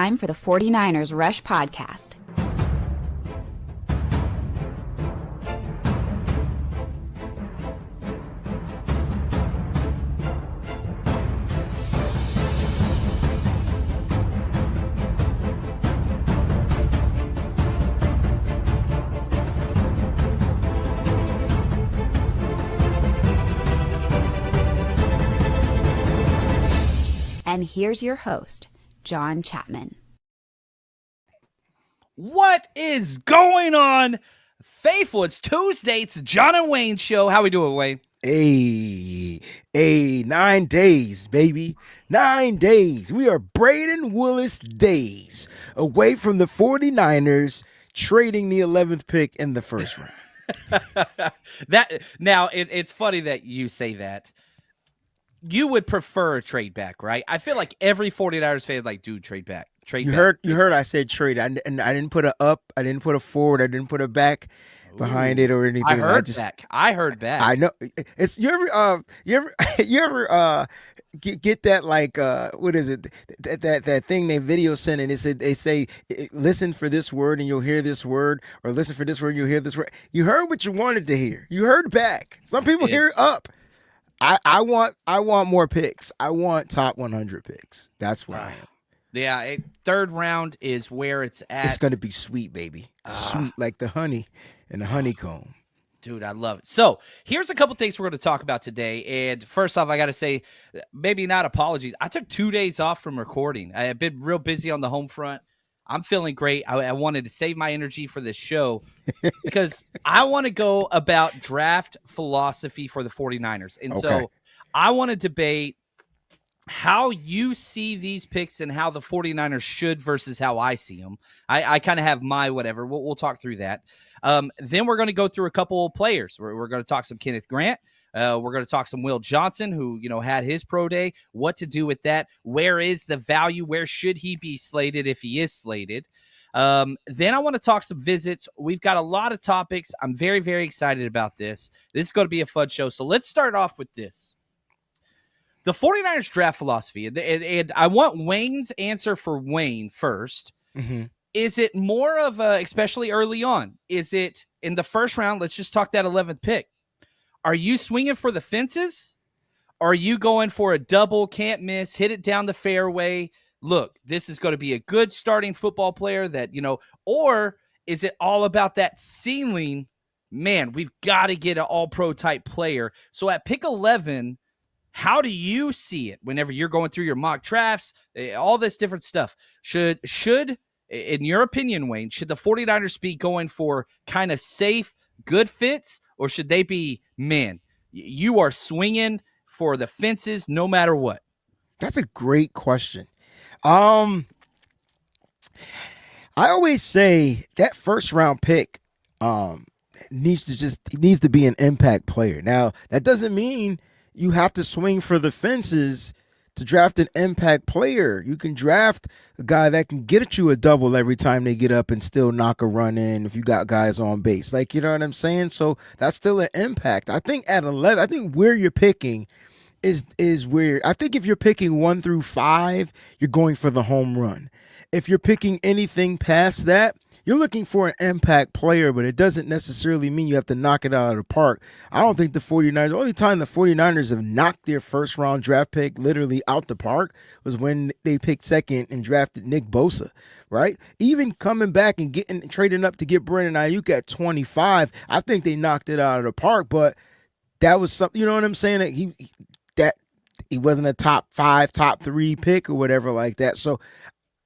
time for the 49ers Rush Podcast. And here's your host, John Chapman. What is going on, faithful? It's Tuesday. It's the John and Wayne show. How we doing, Wayne? Hey, 9 days, baby. 9 days. We are Braden Willis days away from the 49ers trading the 11th pick in the first round. It's funny that you say that. You would prefer a trade back, right? I feel like every 49ers fan trade back. You heard I said trade. And I didn't put a up, I didn't put a forward, I didn't put a back behind it or anything. I heard back. I know. It's you ever get that what is it? That thing they video send and they say listen for this word and you'll hear this word, or listen for this word and you'll hear this word. You heard what you wanted to hear. You heard back. Some people hear up. I want more picks. I want top 100 picks. That's where I am. Yeah, third round is where it's at. It's gonna be sweet, baby. Sweet like the honey and the honeycomb. Dude, I love it. So here's a couple things we're going to talk about today. And first off, I got to say, maybe not apologies. I took 2 days off from recording. I have been real busy on the home front. I'm feeling great. I wanted to save my energy for this show because I want to go about draft philosophy for the 49ers. And so I want to debate how you see these picks and how the 49ers should versus how I see them. I kind of have my whatever. We'll talk through that. Then we're going to go through a couple of players. We're going to talk some Kenneth Grant. We're going to talk some Will Johnson, who, had his pro day, what to do with that. Where is the value? Where should he be slated if he is slated? Then I want to talk some visits. We've got a lot of topics. I'm very, very excited about this. This is going to be a fun show. So let's start off with this. The 49ers draft philosophy, and I want Wayne's answer for Wayne first. Mm-hmm. Is it more of a, especially early on, is it in the first round? Let's just talk that 11th pick. Are you swinging for the fences? Are you going for a double, can't miss, hit it down the fairway? Look, this is going to be a good starting football player that, or is it all about that ceiling? Man, we've got to get an all-pro type player. So at pick 11, how do you see it whenever you're going through your mock drafts, all this different stuff? Should, in your opinion, Wayne, should the 49ers be going for kind of safe, good fits, or should they be, man, you are swinging for the fences no matter what? That's a great question. I always say that first round pick needs to be an impact player. Now, that doesn't mean you have to swing for the fences to draft an impact player. You can draft a guy that can get you a double every time they get up and still knock a run in if you got guys on base. You know what I'm saying? So that's still an impact. I think at 11, I think where you're picking is where, I think if you're picking 1 through 5, you're going for the home run. If you're picking anything past that, you're looking for an impact player, but it doesn't necessarily mean you have to knock it out of the park. I don't think the 49ers, the only time the 49ers have knocked their first round draft pick literally out the park was when they picked second and drafted Nick Bosa, right? Even coming back and trading up to get Brandon Ayuk at 25, I think they knocked it out of the park, but that was something, you know what I'm saying? That he wasn't a top 5, top 3 pick or whatever like that. So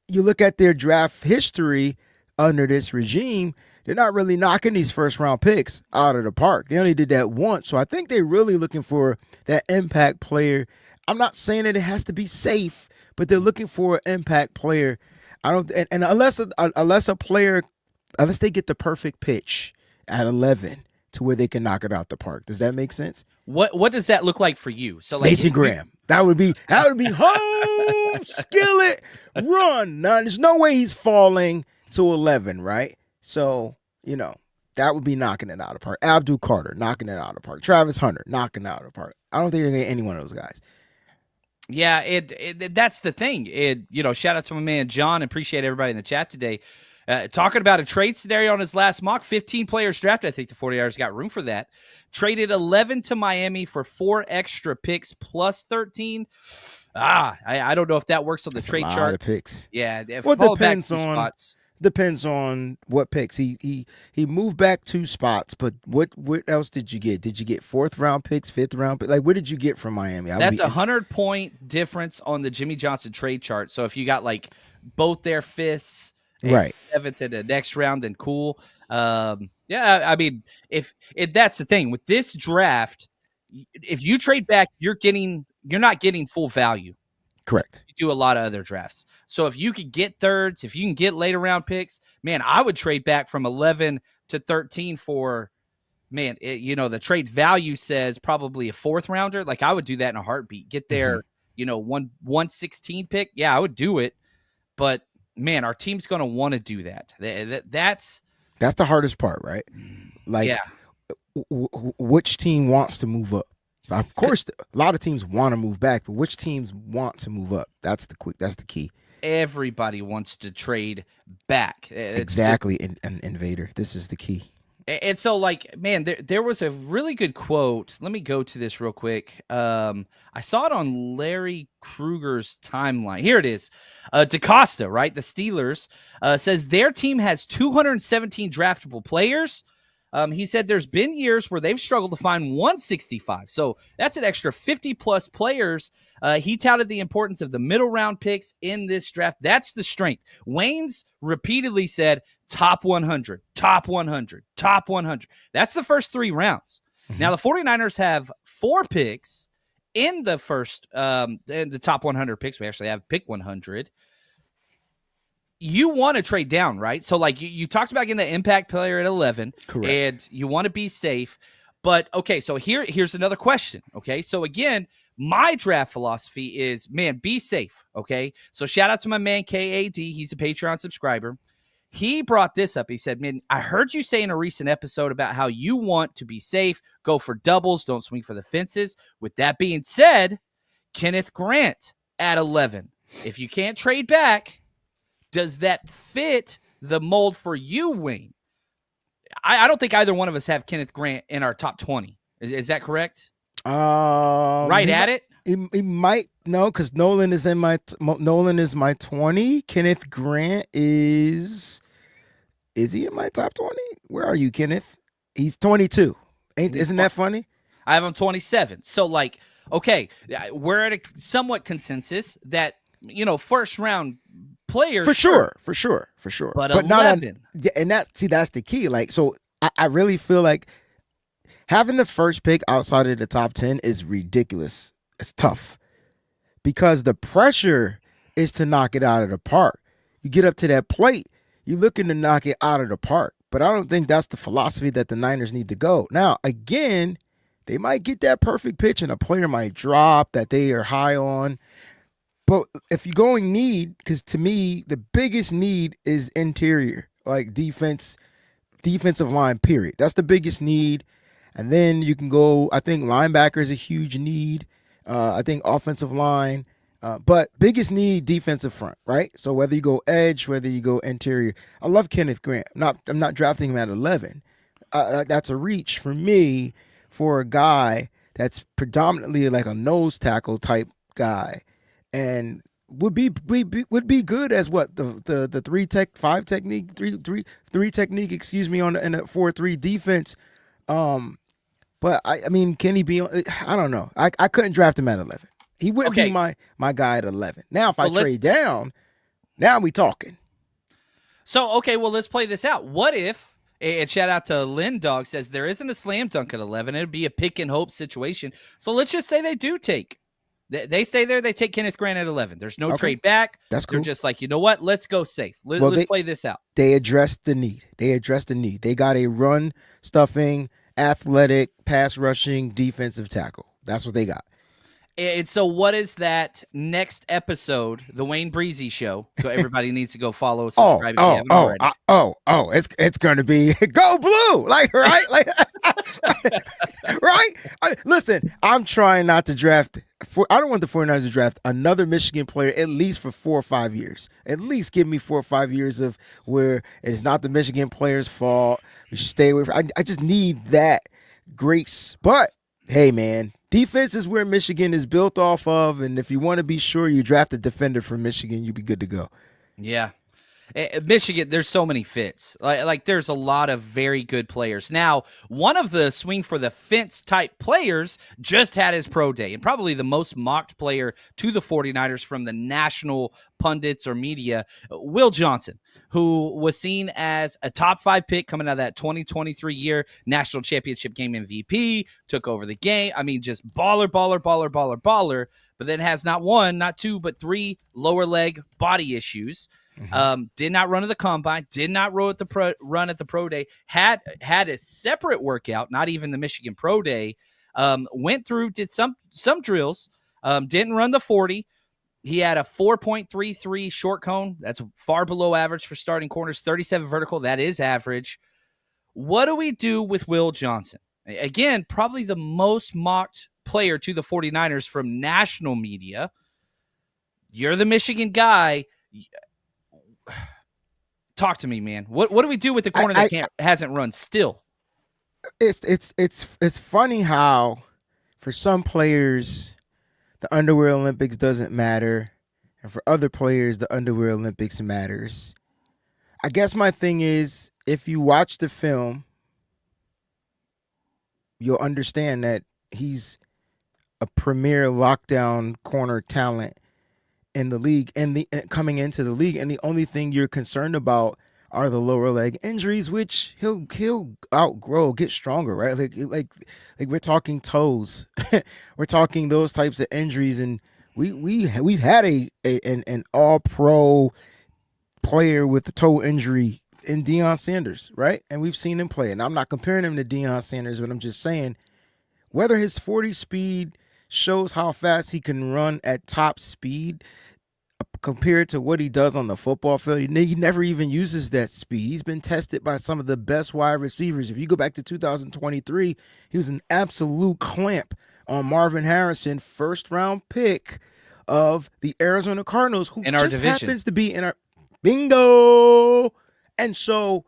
you look at their draft history under this regime, they're not really knocking these first round picks out of the park. They only did that once. So I think they're really looking for that impact player. I'm not saying that it has to be safe, but they're looking for an impact player. Unless they get the perfect pitch at 11 to where they can knock it out the park. Does that make sense? What does that look like for you? So Mason Graham. That would be home skillet run. Now, there's no way he's falling to 11, right? So, that would be knocking it out of the park. Abdul Carter, knocking it out of the park. Travis Hunter, knocking it out of the park. I don't think they're going to get any one of those guys. Yeah, that's the thing. Shout out to my man John. Appreciate everybody in the chat today. Talking about a trade scenario on his last mock, 15 players drafted. I think the 49ers got room for that. Traded 11 to Miami for 4 extra picks plus 13. I don't know if that works on the trade a lot chart. of picks. Yeah, well, fall depends back 2 on spots. depends on what picks. He moved back 2 spots, but what else did you get? Did you get 4th round picks, 5th round picks? Like, what did you get from Miami? That's 100-point difference on the Jimmy Johnson trade chart. So if you got like both their 5ths, right, 7th in the next round, then cool. Yeah, I mean, if that's the thing with this draft, if you trade back, you're not getting full value. Correct. You do a lot of other drafts. So if you could get thirds, if you can get later round picks, man, I would trade back from 11 to 13 for, man, the trade value says probably a 4th rounder. Like, I would do that in a heartbeat. Get their, 116 pick. Yeah, I would do it. But man, our team's going to want to do that. That's the hardest part, right? Like, yeah. Which team wants to move up? Of course, a lot of teams want to move back, but which teams want to move up? That's the key. Everybody wants to trade back. Exactly, and Invader. This is the key. And so, like, man, there was a really good quote. Let me go to this real quick. I saw it on Larry Kruger's timeline. Here it is. DaCosta, right? The Steelers, says their team has 217 draftable players. He said there's been years where they've struggled to find 165. So that's an extra 50-plus players. He touted the importance of the middle round picks in this draft. That's the strength. Wayne's repeatedly said top 100, top 100, top 100. That's the first 3 rounds. Mm-hmm. Now, the 49ers have 4 picks in the first, in the top 100 picks. We actually have pick 100. You want to trade down, right? So, like, you talked about getting the impact player at 11. Correct. And you want to be safe. But, okay, so here's another question, okay? So, again, my draft philosophy is, man, be safe, okay? So, shout out to my man, KAD. He's a Patreon subscriber. He brought this up. He said, man, I heard you say in a recent episode about how you want to be safe, go for doubles, don't swing for the fences. With that being said, Kenneth Grant at 11. If you can't trade back, does that fit the mold for you, Wayne? I don't think either one of us have Kenneth Grant in our top 20. Is that correct? Right at it? He might. No, because Nolan is my 20. Kenneth Grant is he in my top 20? Where are you, Kenneth? He's 22. Isn't that funny? I have him 27. So, like, okay, we're at a somewhat consensus that, first round players for sure. But 11. Not and that's the key. Like, so I really feel like having the first pick outside of the top 10 is ridiculous. It's tough because the pressure is to knock it out of the park. You get up to that plate, you're looking to knock it out of the park. But I don't think that's the philosophy that the Niners need to go. Now, again, they might get that perfect pitch and a player might drop that they are high on. But if you're going need, because to me, the biggest need is interior, like defensive line, period. That's the biggest need. And then you can go, I think linebacker is a huge need. I think offensive line. But biggest need, defensive front, right? So whether you go edge, whether you go interior. I love Kenneth Grant. I'm not drafting him at 11. That's a reach for me for a guy that's predominantly like a nose tackle type guy. And would be good as what the 3-5 technique, three technique, excuse me, on in a 4-3 defense. But I mean, can he be on? I don't know. I couldn't draft him at 11. He wouldn't be my guy at 11. Now, if I trade down, now we talking. So, okay, well, let's play this out. What if, and shout out to Lynn Dog, says there isn't a slam dunk at 11. It'd be a pick and hope situation. So let's just say they do take. They stay there. They take Kenneth Grant at 11. There's no trade back. That's cool. They're just like, you know what? Let's go safe. Let's play this out. They addressed the need. They got a run stuffing, athletic, pass rushing, defensive tackle. That's what they got. And so what is that next episode, the Wayne Breezy Show? So everybody needs to go follow, subscribe if you haven't already. It's gonna be go blue, like right, like right. Listen, I'm trying not to draft. I don't want the 49ers to draft another Michigan player at least for 4 or 5 years. At least give me 4 or 5 years of where it's not the Michigan player's fault. We should stay away from. I just need that grace, but. Hey, man, defense is where Michigan is built off of, and if you want to be sure you draft a defender from Michigan, you'll be good to go. Yeah. Michigan, there's so many fits. Like there's a lot of very good players. Now, one of the swing for the fence type players just had his pro day, and probably the most mocked player to the 49ers from the national pundits or media, Will Johnson, who was seen as a top 5 pick coming out of that 2023 year national championship game MVP, took over the game. I mean, just baller, but then has not 1, not 2, but 3 lower leg body issues. Did not run at the combine, did not run at the pro day, had a separate workout, not even the Michigan pro day, went through, did some drills, didn't run the 40. He had a 4.33 short cone. That's far below average for starting corners, 37 vertical. That is average. What do we do with Will Johnson? Again, probably the most mocked player to the 49ers from national media. You're the Michigan guy. Talk to me, man. What do we do with the corner that hasn't run still? It's funny how for some players the underwear Olympics doesn't matter, and for other players the underwear Olympics matters. I guess my thing is, if you watch the film, you'll understand that he's a premier lockdown corner talent in the league and coming into the league, and the only thing you're concerned about are the lower leg injuries, which he'll outgrow, get stronger, right? Like we're talking toes, we're talking those types of injuries, and we've had an all pro player with a toe injury in Deion Sanders, right? And we've seen him play, and I'm not comparing him to Deion Sanders, but I'm just saying whether his 40 speed shows how fast he can run at top speed compared to what he does on the football field. He never even uses that speed. He's been tested by some of the best wide receivers. If you go back to 2023, he was an absolute clamp on Marvin Harrison, first-round pick of the Arizona Cardinals, who just happens to be in our bingo. And so,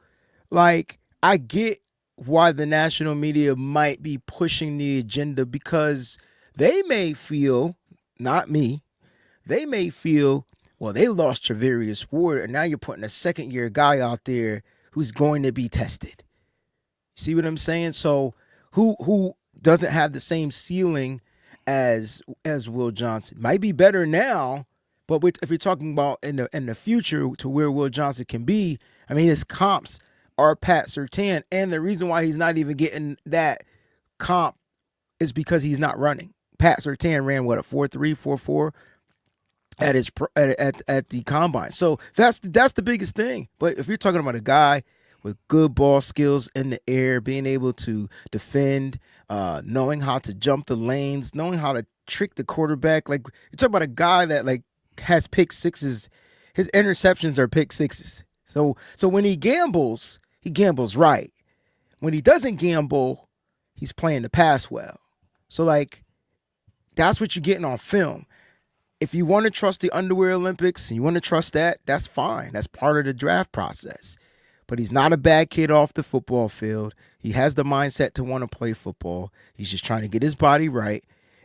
like, I get why the national media might be pushing the agenda, because they may feel, not me, they may feel, well, they lost Travarius Ward, and now you're putting a second-year guy out there who's going to be tested. See what I'm saying? So who doesn't have the same ceiling as Will Johnson? Might be better now, but if you're talking about in the future to where Will Johnson can be, I mean, his comps are Pat Surtain, and the reason why he's not even getting that comp is because he's not running. Pat Surtain ran what, a 4.3, 4.4 at the combine. So that's the biggest thing. But if you're talking about a guy with good ball skills in the air, being able to defend, knowing how to jump the lanes, knowing how to trick the quarterback, like you're talking about a guy that like has pick sixes. His interceptions are pick sixes. So when he gambles right. When he doesn't gamble, he's playing the pass well. So like, that's what you're getting on film. If you want to trust the underwear Olympics and you want to trust that, that's fine. That's part of the draft process. But he's not a bad kid off the football field. He has the mindset to want to play football. He's just trying to get his body right.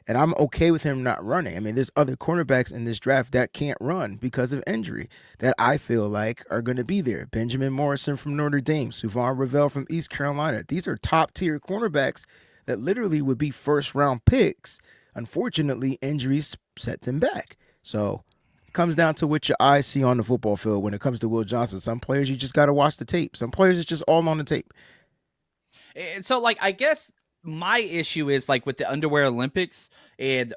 And I'm okay with him not running. I mean, there's other cornerbacks in this draft that can't run because of injury that I feel like are going to be there. Benjamin Morrison from Notre Dame, Suvon Ravel from East Carolina. These are top-tier cornerbacks that literally would be first-round picks. Unfortunately, injuries set them back. So it comes down to what your eyes see on the football field when it comes to Will Johnson. Some players, you just got to watch the tape. Some players, it's just all on the tape. And so, like, I guess my issue is, like, with the underwear Olympics, and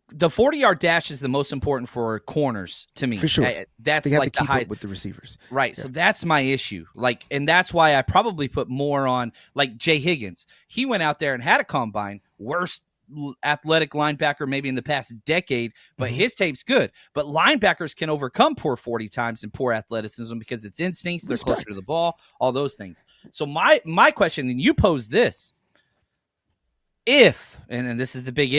the 40-yard dash is the most important for corners to me. For sure. That's they have like to keep the highest up with the receivers. Right. Yeah. So that's my issue. Like, and that's why I probably put more on, like, Jay Higgins. He went out there and had a combine, worst athletic linebacker maybe in the past decade, but Mhm. his tape's good. But linebackers can overcome poor 40 times and poor athleticism because it's instincts, they're closer to Respect. the ball, all those things. So my question, and you pose this, if, and this is the big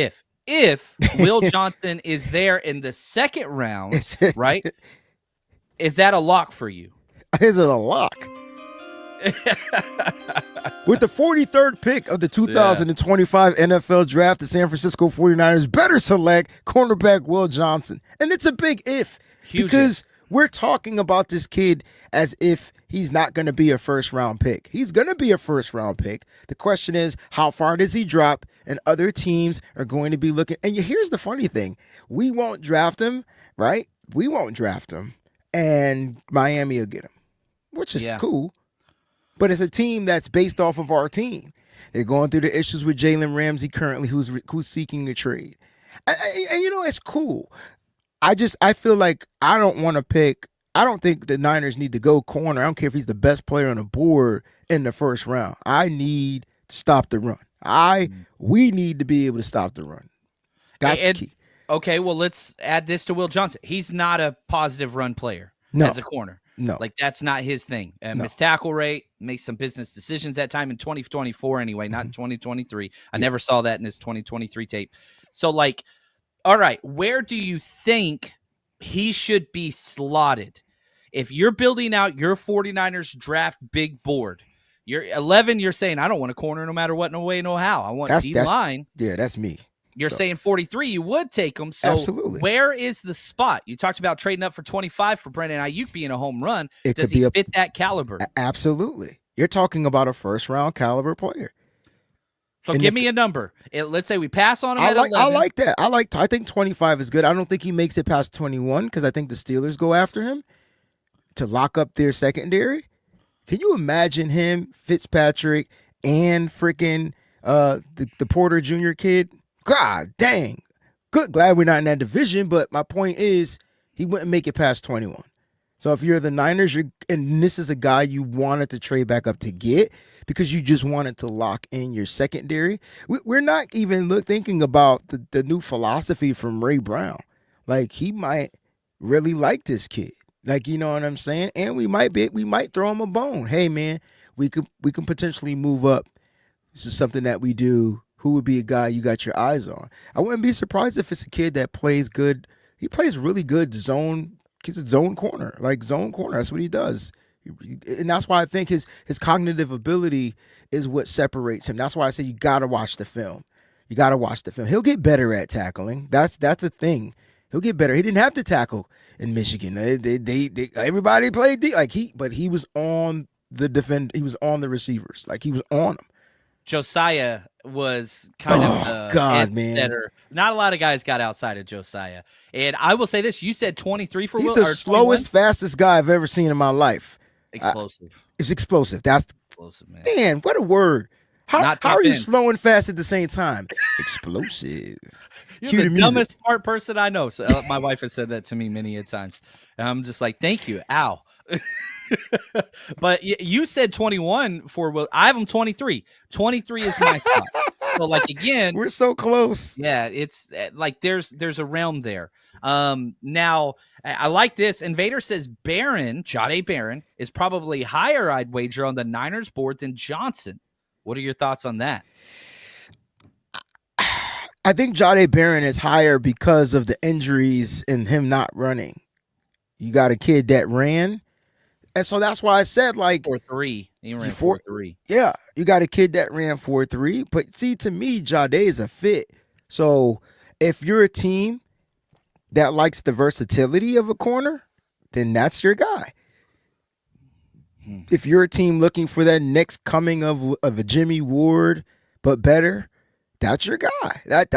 if Will Johnson is there in the second round, It's right? Is that a lock for you? is it a lock? With the 43rd pick of the 2025 NFL Draft, the San Francisco 49ers better select cornerback Will Johnson. And it's a big if. Huge because we're talking about this kid as if he's not going to be a first-round pick. He's going to be a first-round pick. The question is, how far does he drop? And other teams are going to be looking. And here's the funny thing. We won't draft him, right? We won't draft him. And Miami will get him, which is cool. But it's a team that's based off of our team. They're going through the issues with Jalen Ramsey currently, who's seeking a trade. And it's cool. I feel like I don't want to pick. I don't think the Niners need to go corner. I don't care if he's the best player on the board in the first round. I need to stop the run. We need to be able to stop the run. That's the key. Okay, well, let's add this to Will Johnson. He's not a positive run player as a corner. No. Like, that's not his thing. Missed tackle rate, makes some business decisions that time in 2024 anyway, not in 2023. I never saw that in his 2023 tape. So, like, all right, where do you think he should be slotted? If you're building out your 49ers draft big board, you're 11, you're saying, I don't want a corner no matter what, no way, no how. I want D-line. Yeah, that's me. You're saying 43, you would take him. So absolutely. Where is the spot? You talked about trading up for 25 for Brandon Ayuk being a home run. Does he fit that caliber? Absolutely. You're talking about a first-round caliber player. So give me a number. Let's say we pass on him at 11. I like that. I think 25 is good. I don't think he makes it past 21 because I think the Steelers go after him to lock up their secondary. Can you imagine him, Fitzpatrick, and freaking the Porter Jr. kid? God dang. Good. Glad we're not in that division, but my point is he wouldn't make it past 21. So if you're the Niners, and this is a guy you wanted to trade back up to get because you just wanted to lock in your secondary. We're not even thinking about the new philosophy from Ray Brown. Like, he might really like this kid. Like, you know what I'm saying? And we might throw him a bone. Hey man, we can potentially move up. This is something that we do. Who would be a guy you got your eyes on? I wouldn't be surprised if it's a kid that plays good. He plays really good zone. He's a zone corner, like zone corner. That's what he does. And that's why I think his cognitive ability is what separates him. That's why I say you got to watch the film. You got to watch the film. He'll get better at tackling. That's a thing. He'll get better. He didn't have to tackle in Michigan. They everybody played D. But he was on the defend. He was on the receivers. Like, he was on them. Josiah was kind of the setter. Not a lot of guys got outside of Josiah. And I will say this: you said 23 for Will. He's the slowest, fastest guy I've ever seen in my life. Explosive. It's explosive. That's explosive, man. Man, what a word! How are you slow and fast at the same time? Explosive. You're the dumbest smart person I know. So my wife has said that to me many a times. And I'm just like, thank you. Ow. But you said 21 for Will. I have him 23. 23 is my spot. So, like, again, we're so close. Yeah, it's like there's a realm there. Now I like this. Invader says Jahdae Barron is probably higher, I'd wager, on the Niners board than Johnson. What are your thoughts on that? I think Jahdae Barron is higher because of the injuries and him not running. You got a kid that ran. And so that's why I said, like, 4.3. He ran 4.3. Yeah, you got a kid that ran 4.3. But see, to me, Jahdae is a fit. So if you're a team that likes the versatility of a corner, then that's your guy. If you're a team looking for that next coming of a Jimmy Ward, but better, that's your guy. That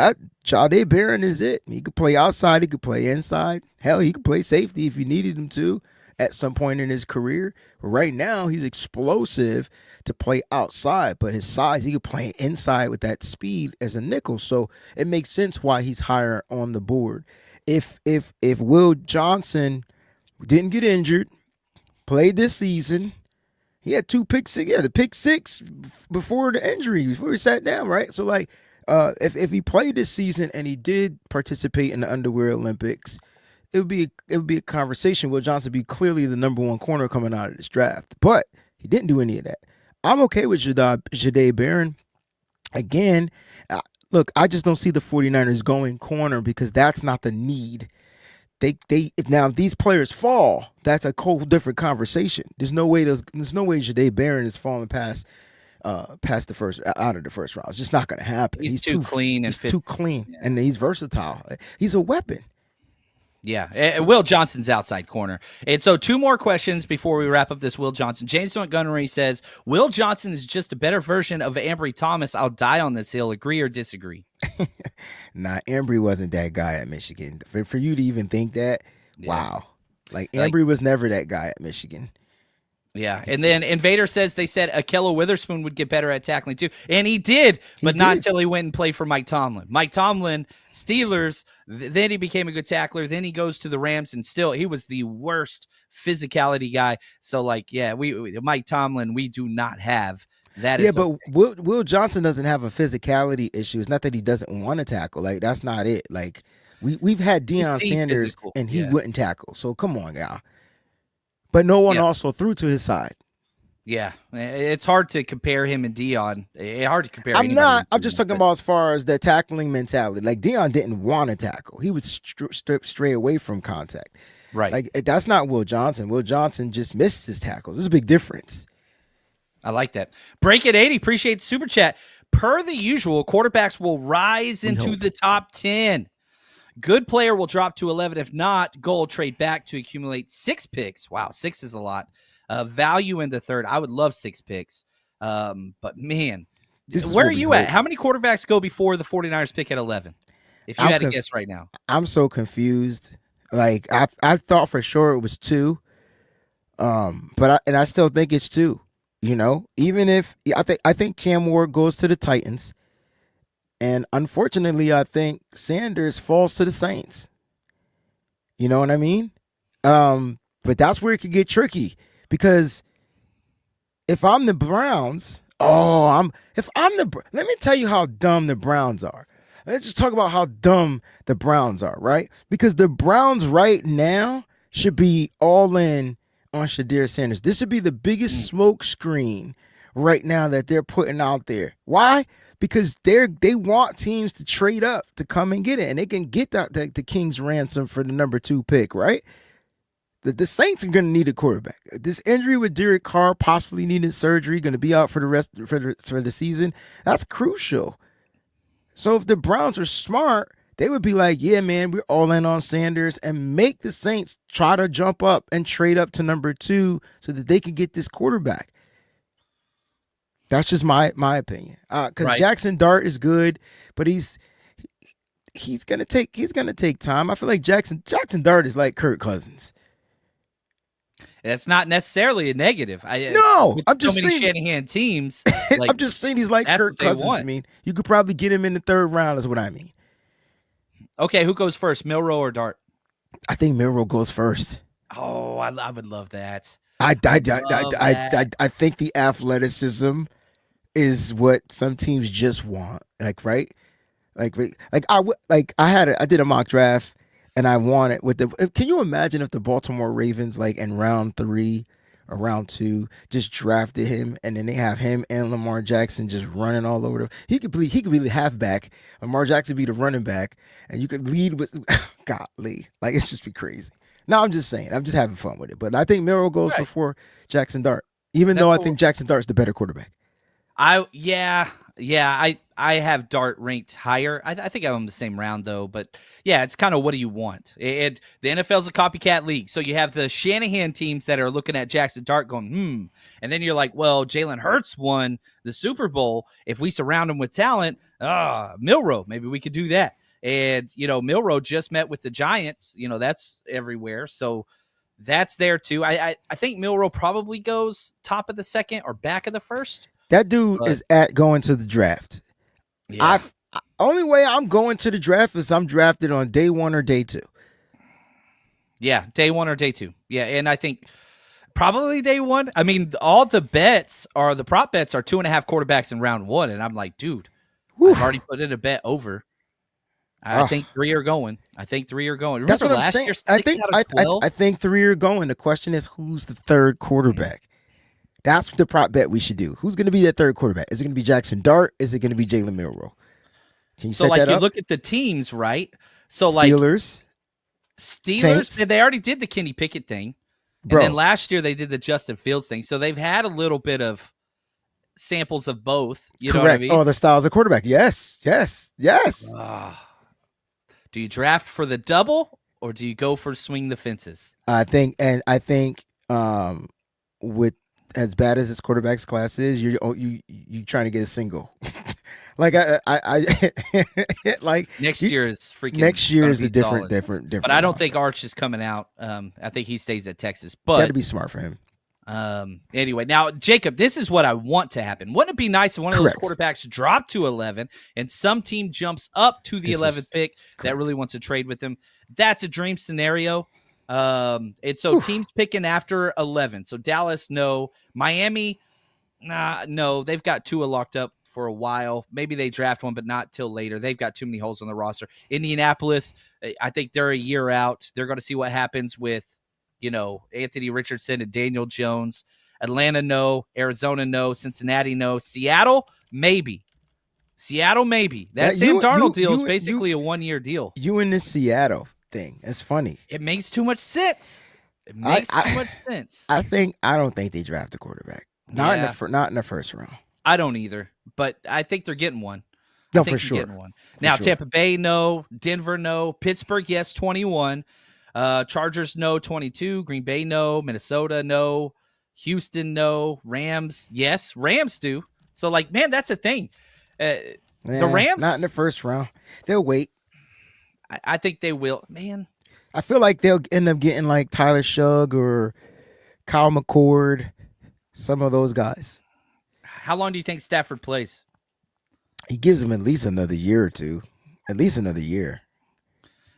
Jahdae Barron is it. He could play outside. He could play inside. Hell, he could play safety if you needed him to at some point in his career. Right now, he's explosive to play outside, but his size, he could play inside with that speed as a nickel. So it makes sense why he's higher on the board. If Will Johnson didn't get injured, played this season, he had 2 picks. Yeah, the pick 6 before the injury, before he sat down, right? So, like, If he played this season and he did participate in the Underwear Olympics, it would be a conversation. Will Johnson be clearly the number one corner coming out of this draft? But he didn't do any of that. I'm okay with Jahdae Barron. Again, look, I just don't see the 49ers going corner because that's not the need. Now if these players fall, that's a whole different conversation. There's no way Jahdae Barron is falling past the first out of the first round. It's just not going to happen. He's too clean and he's too clean, and he's versatile. He's a weapon. Yeah, Will Johnson's outside corner. And so 2 more questions before we wrap up this Will Johnson. James Montgomery says, Will Johnson is just a better version of Ambry Thomas. I'll die on this hill. Agree or disagree? Nah, Ambry wasn't that guy at Michigan. For you to even think that, wow. Like, Ambry was never that guy at Michigan. Yeah, and then Invader says they said Ahkello Witherspoon would get better at tackling too, and he did, but not until he went and played for Mike Tomlin. Mike Tomlin, Steelers, then he became a good tackler, then he goes to the Rams, and still he was the worst physicality guy. So, like, yeah, we Mike Tomlin, we do not have that. Yeah, but Will Johnson doesn't have a physicality issue. It's not that he doesn't want to tackle. Like, that's not it. Like, we've had Deion Sanders, physical, and he wouldn't tackle. So, come on, y'all. But no one also threw to his side. Yeah, it's hard to compare him and Deion. It's hard to compare. I'm just talking about as far as the tackling mentality. Like, Deion didn't want to tackle. He would stray away from contact. Right. Like, that's not Will Johnson. Will Johnson just missed his tackles. There's a big difference. I like that. Break it 80. Appreciate the super chat. Per the usual, quarterbacks will rise into the top 10. Good player will drop to 11. If not, goal trade back to accumulate 6 picks. Wow, 6 is a lot. Value in the third. I would love 6 picks. But, man, where are you at? How many quarterbacks go before the 49ers pick at 11? If you had to guess right now. I'm so confused. Like, I thought for sure it was 2. But I still think it's 2. You know, even if I think Cam Ward goes to the Titans. And unfortunately, I think Sanders falls to the Saints. You know what I mean? But that's where it could get tricky because if I'm the Browns, let me tell you how dumb the Browns are. Let's just talk about how dumb the Browns are, right? Because the Browns right now should be all in on Shedeur Sanders. This should be the biggest smoke screen right now that they're putting out there. Why? Because they want teams to trade up to come and get it, and they can get the King's ransom for the number 2 pick, right? The Saints are going to need a quarterback. This injury with Derek Carr, possibly needing surgery, going to be out for the rest for the season. That's crucial. So if the Browns are smart, they would be like, yeah, man, we're all in on Sanders, and make the Saints try to jump up and trade up to number 2 so that they can get this quarterback. That's just my opinion. Because Jackson Dart is good, but he's gonna take time. I feel like Jackson Dart is like Kirk Cousins. That's not necessarily a negative. I'm just saying. Shanahan teams. Like, I'm just saying he's like Kirk Cousins. I mean, you could probably get him in the 3rd round. Is what I mean. Okay, who goes first, Milroe or Dart? I think Milroe goes first. Oh, I would love that. I think the athleticism is what some teams just want. Like, right? I did a mock draft and I won it with can you imagine if the Baltimore Ravens, like in round 3 or round 2, just drafted him and then they have him and Lamar Jackson just running all over he could be the halfback, Lamar Jackson be the running back, and you could lead with golly. Like, it's just be crazy. No, I'm just saying. I'm just having fun with it. But I think Milroe goes before Jackson Dart, even though I think Jackson Dart's the better quarterback. I have Dart ranked higher. I think I'm in the same round though, but yeah, it's kind of what do you want? The NFL's a copycat league, so you have the Shanahan teams that are looking at Jackson Dart going, and then you're like, well, Jalen Hurts won the Super Bowl. If we surround him with talent, Milroe, maybe we could do that. And Milroe just met with the Giants. That's everywhere, so that's there too. I think Milroe probably goes top of the 2nd or back of the 1st. That dude is at going to the draft. Yeah. Only way I'm going to the draft is I'm drafted on day 1 or day 2. Yeah, day 1 or day 2. Yeah, and I think probably day 1. I mean, all the prop bets are 2.5 quarterbacks in round 1, and I'm like, dude, Whew. I've already put in a bet over. I think 3 are going. Remember That's what I'm last saying. year, I 6 think out of 12? I think 3 are going. The question is, who's the third quarterback? That's the prop bet we should do. Who's going to be that third quarterback? Is it going to be Jackson Dart? Is it going to be Jalen Milroe? Can you So, set that you up? look at the teams, right? So, Steelers, Steelers, Saints. they already did the Kenny Pickett thing. Bro. And then last year, they did the Justin Fields thing. So, they've had a little bit of samples of both. You know what I mean? Oh, the styles of quarterback. Yes. Do you draft for the double or do you go for swing the fences? I think with as bad as this quarterback's class is, you trying to get a single. Like I like next year is freaking. Next year is a solid. different. But I don't roster. think Arch is coming out. I think he stays at Texas. But That'd be smart for him. Anyway, now Jacob, this is what I want to happen. Wouldn't it be nice if one of those quarterbacks dropped to 11 and some team jumps up to the 11th pick that really wants to trade with them? That's a dream scenario. And so teams picking after 11. So Dallas, no. Miami, no. They've got Tua locked up for a while. Maybe they draft one, but not till later. They've got too many holes on the roster. Indianapolis, I think they're a year out. They're going to see what happens with Anthony Richardson and Daniel Jones. Atlanta, no. Arizona, no. Cincinnati, no. Seattle, maybe. That Sam Darnold deal is basically a 1-year deal. You in this Seattle thing. It's funny. It makes too much sense. I don't think they draft a quarterback. Not in the first round. I don't either, but I think they're getting one. No, for sure. Now, Tampa Bay, no. Denver, no. Pittsburgh, yes, 21. Chargers, no. 22. Green Bay, no. Minnesota, no. Houston, no. Rams, yes. Rams do. So, man, that's a thing. The Rams, not in the first round. They'll wait. I think they will. Man, I feel like they'll end up getting like Tyler Shugg or Kyle McCord, some of those guys. How long do you think Stafford plays? He gives him at least another year or two. At least another year.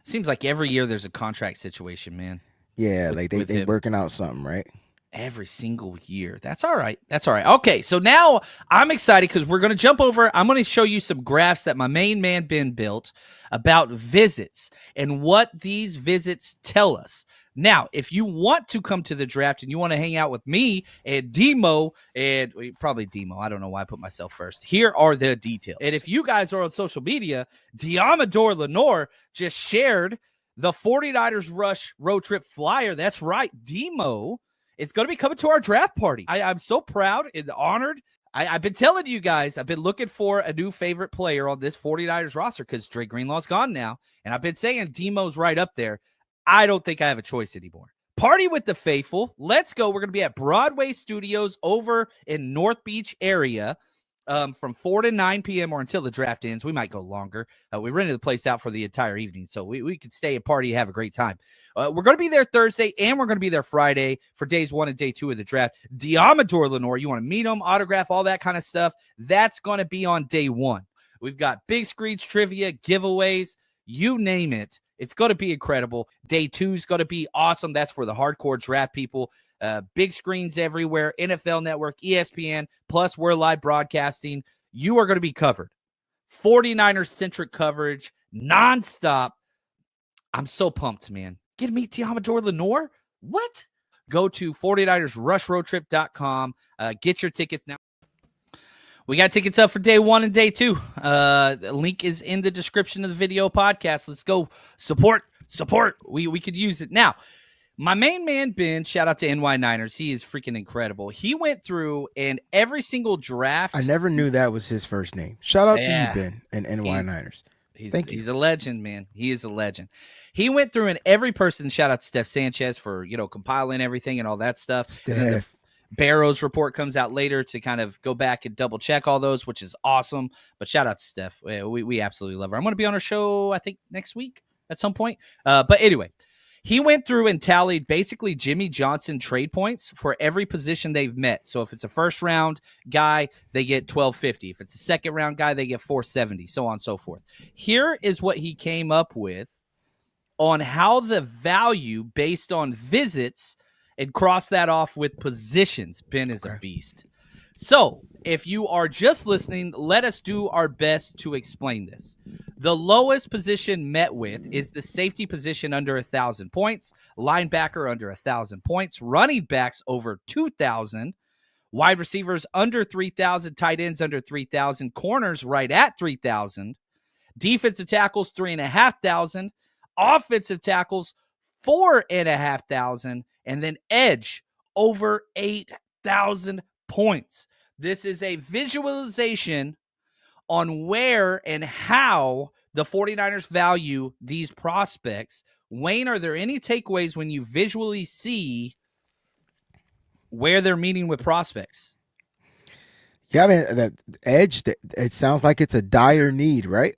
Seems like every year there's a contract situation, man. Yeah, they working out something, right? Every single year. That's all right. Okay, so now I'm excited because we're going to jump over. I'm going to show you some graphs that my main man Ben built about visits and what these visits tell us. Now, if you want to come to the draft and you want to hang out with me and Demo, and probably Demo, I don't know why I put myself first. Here are the details. And if you guys are on social media, Diamador Lenore just shared the 49ers Rush road trip flyer. That's right, Demo. It's going to be coming to our draft party. I'm so proud and honored. I've been telling you guys, I've been looking for a new favorite player on this 49ers roster because Dre Greenlaw's gone now. And I've been saying Demo's right up there. I don't think I have a choice anymore. Party with the faithful. Let's go. We're going to be at Broadway Studios over in North Beach area from 4 to 9 p.m. or until the draft ends. We might go longer. We rented the place out for the entire evening, so we could stay and party and have a great time. We're going to be there Thursday, and we're going to be there Friday for days 1 and day 2 of the draft. Diamador Lenore, you want to meet him, autograph, all that kind of stuff, that's going to be on day 1. We've got big screens, trivia, giveaways, you name it. It's going to be incredible. Day 2 is going to be awesome. That's for the hardcore draft people. Big screens everywhere, NFL Network, ESPN, plus we're live broadcasting. You are going to be covered. 49ers-centric coverage, nonstop. I'm so pumped, man. Get to meet Diamador Lenore? What? Go to 49ersrushroadtrip.com. Get your tickets now. We got tickets up for day 1 and day 2. The link is in the description of the video podcast. Let's go support. We could use it. Now, my main man, Ben, shout out to NY Niners. He is freaking incredible. He went through and every single draft. I never knew that was his first name. Shout out to you, Ben, and NY Niners. Thank you. He's a legend, man. He is a legend. He went through and every person, shout out to Steph Sanchez for, compiling everything and all that stuff. Steph. Barrow's report comes out later to kind of go back and double check all those, which is awesome. But shout out to Steph. We absolutely love her. I'm going to be on her show, I think, next week at some point. But anyway, he went through and tallied basically Jimmy Johnson trade points for every position they've met. So if it's a first round guy, they get 1250. If it's a second round guy, they get 470, so on and so forth. Here is what he came up with on how the value based on visits and cross that off with positions. Ben is a beast. So, if you are just listening, let us do our best to explain this. The lowest position met with is the safety position under 1,000 points, linebacker under 1,000 points, running backs over 2,000, wide receivers under 3,000, tight ends under 3,000, corners right at 3,000, defensive tackles 3,500, offensive tackles 4,500, and then edge over 8,000 points. This is a visualization on where and how the 49ers value these prospects. Wayne, are there any takeaways when you visually see where they're meeting with prospects? Yeah, I mean, that edge, it sounds like it's a dire need, right?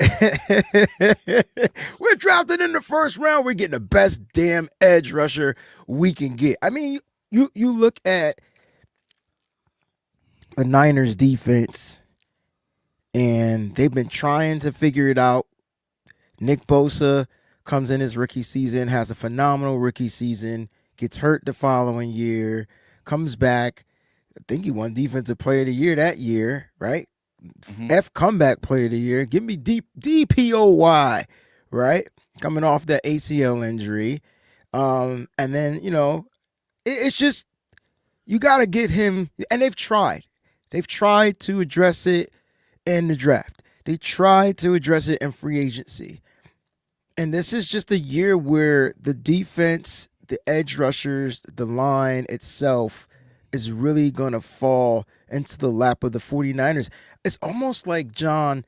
We're drafted in the first round. We're getting the best damn edge rusher we can get. I mean, you look at the Niners defense, and they've been trying to figure it out. Nick Bosa comes in his rookie season, has a phenomenal rookie season, gets hurt the following year, comes back. I think he won Defensive Player of the Year that year, right? F Comeback Player of the Year. Give me DPOY, right? Coming off that ACL injury. And then, it's just, you got to get him. And they've tried. They've tried to address it in the draft. They tried to address it in free agency. And this is just a year where the defense, the edge rushers, the line itself is really going to fall into the lap of the 49ers. It's almost like, John,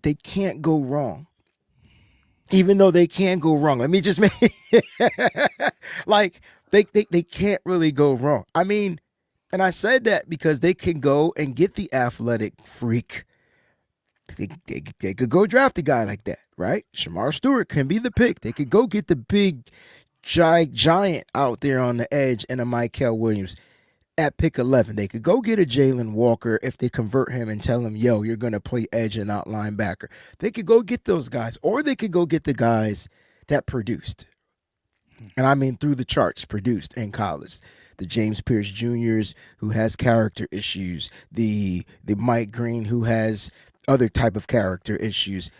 they can't go wrong. Even though they can go wrong. Let me just make like they can't really go wrong. I mean, and I said that because they can go and get the athletic freak. They could go draft a guy like that, right? Shamar Stewart can be the pick. They could go get the big giant out there on the edge and a Michael Williams at pick 11. They could go get a Jalen Walker if they convert him and tell him, yo, you're going to play edge and not linebacker. They could go get those guys, or they could go get the guys that produced. And I mean through the charts, produced in college. The James Pierce Jr.'s who has character issues. The Mike Green who has other type of character issues.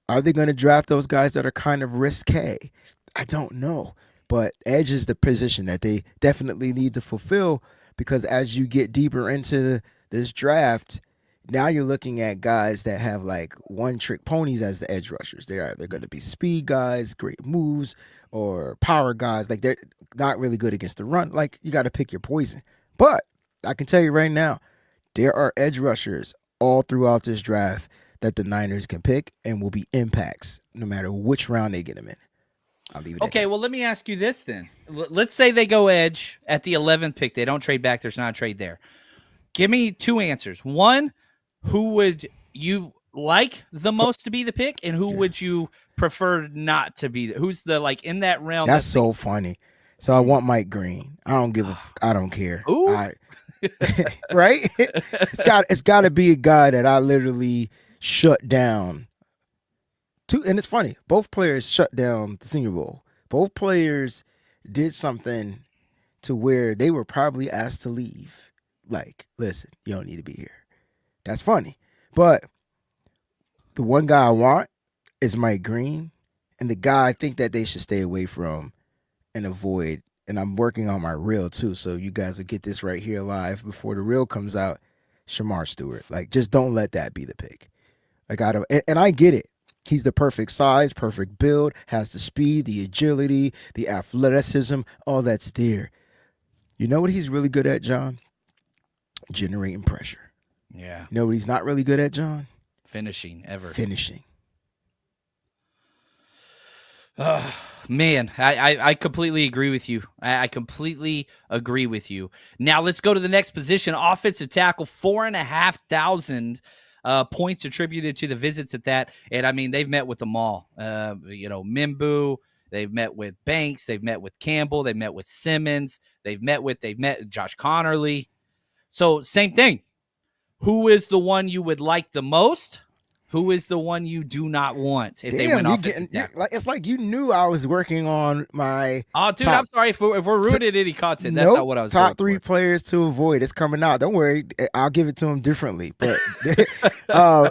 Are they going to draft those guys that are kind of risque? I don't know. But edge is the position that they definitely need to fulfill, because as you get deeper into this draft, now you're looking at guys that have like one-trick ponies as the edge rushers. They're going to be speed guys, great moves, or power guys. Like, they're not really good against the run. Like, you got to pick your poison. But I can tell you right now, there are edge rushers all throughout this draft that the Niners can pick and will be impacts no matter which round they get them in. I'll leave it Okay, well, let me ask you this then. Let's say they go edge at the 11th pick. They don't trade back. There's not a trade there. Give me two answers. One, who would you like the most to be the pick, and who would you prefer not to be? Who's the, like, in that realm? That's so funny. So I want Mike Green. I don't care. Ooh. Right? It's got to be a guy that I literally shut down. And it's funny, both players shut down the Senior Bowl. Both players did something to where they were probably asked to leave. Like, listen, you don't need to be here. That's funny. But the one guy I want is Mike Green. And the guy I think that they should stay away from and avoid, and I'm working on my reel too, so you guys will get this right here live before the reel comes out, Shamar Stewart. Like, just don't let that be the pick. Like, and I get it. He's the perfect size, perfect build, has the speed, the agility, the athleticism, all that's there. You know what he's really good at, John? Generating pressure. Yeah. You know what he's not really good at, John? Finishing. Finishing. Man, I completely agree with you. I completely agree with you. Now let's go to the next position. Offensive tackle, 4,500 points attributed to the visits at that. And I mean, they've met with them all. Mimbu, they've met with Banks, they've met with Campbell, they've met with Simmons, they've met Josh Connerly. So same thing. Who is the one you would like the most? Who is the one you do not want if they Damn, went you're offensive getting tackle? like it's like you knew I was working on my Oh, dude, top. I'm sorry if we're ruining any content. That's not Nope, what I was going top 3 for. players to avoid. It's coming out. Don't worry, I'll give it to him differently. But uh,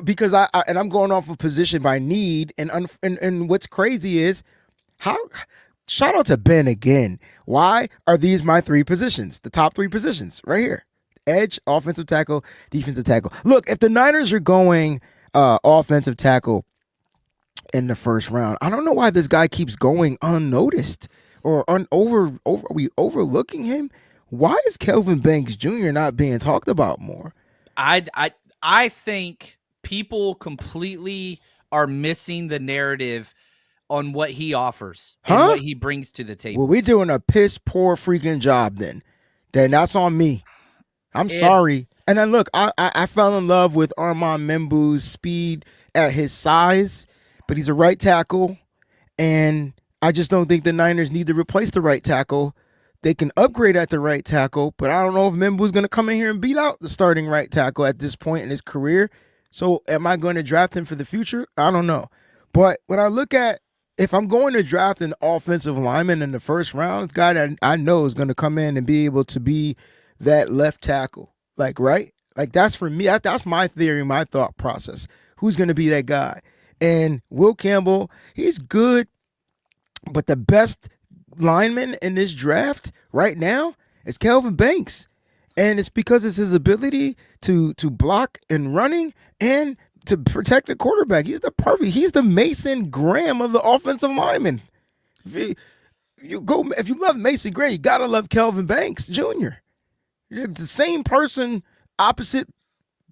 because I'm going off of position by need, and what's crazy is how. Shout out to Ben again. Why are these my 3 positions? The top 3 positions right here: edge, offensive tackle, defensive tackle. Look, if the Niners are going offensive tackle in the first round, I don't know why this guy keeps going unnoticed or are we overlooking him? Why is Kelvin Banks Jr. not being talked about more? I think people completely are missing the narrative on what he offers and what he brings to the table. Well, we're doing a piss poor freaking job then. Then that's on me. I'm sorry. And then look, I fell in love with Armand Membu's speed at his size, but he's a right tackle, and I just don't think the Niners need to replace the right tackle. They can upgrade at the right tackle, but I don't know if Membu's going to come in here and beat out the starting right tackle at this point in his career. So am I going to draft him for the future? I don't know. But when I look at, if I'm going to draft an offensive lineman in the first round, it's a guy that I know is going to come in and be able to be that left tackle. Like, right? Like, that's for me. That's my theory, my thought process. Who's going to be that guy? And Will Campbell, he's good, but the best lineman in this draft right now is Kelvin Banks. And it's because it's his ability to block and running and to protect the quarterback. He's the Mason Graham of the offensive lineman. If you love Mason Graham, you gotta love Kelvin Banks Jr. You're the same person, opposite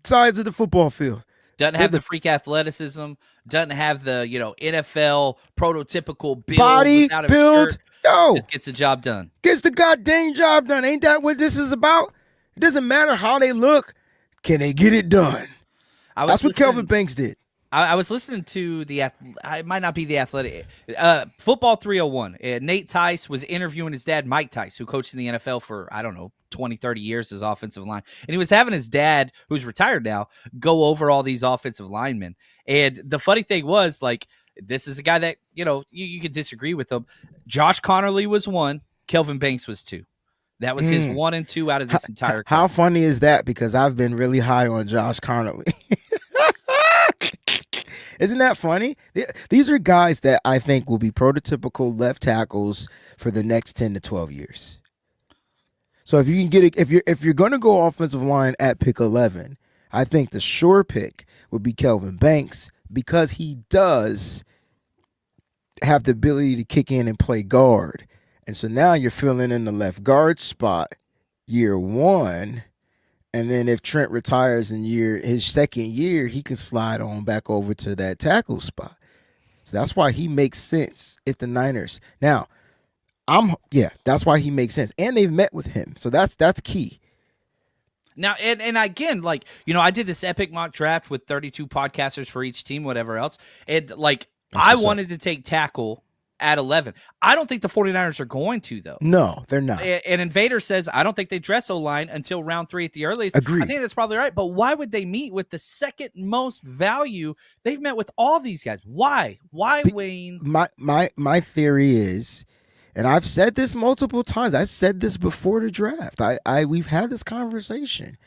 sides of the football field. Doesn't have the freak athleticism. Doesn't have the NFL prototypical build body without a build. shirt. Yo, Just gets the job done. Gets the goddamn job done. Ain't that what this is about? It doesn't matter how they look. Can they get it done? That's what Kelvin Banks did. I was listening to it might not be the athletic, Football 301. Nate Tice was interviewing his dad, Mike Tice, who coached in the NFL for, 20, 30 years as offensive line. And he was having his dad, who's retired now, go over all these offensive linemen. And the funny thing was, like, this is a guy that, you could disagree with him. Josh Connerly was 1. Kelvin Banks was 2. That was his 1 and 2 out of this entire class. How funny is that? Because I've been really high on Josh Connerly. Isn't that funny? These are guys that I think will be prototypical left tackles for the next 10 to 12 years. So if you can get it, if you're going to go offensive line at pick 11, I think the sure pick would be Kelvin Banks because he does have the ability to kick in and play guard. And so now you're filling in the left guard spot year 1. And then if Trent retires in his second year, he can slide on back over to that tackle spot. So that's why he makes sense if the Niners. Now, that's why he makes sense. And they've met with him. So that's key. Now, and again, like, I did this epic mock draft with 32 podcasters for each team, whatever else. And, like, I wanted to take tackle at 11. I don't think the 49ers are going to, though. No, they're not. And Invader says, I don't think they dress O-line until round 3 at the earliest. Agreed. I think that's probably right. But why would they meet with the second most value? They've met with all these guys. Why? Why, Wayne? My theory is, and I've said this multiple times. I said this before the draft. We've had this conversation.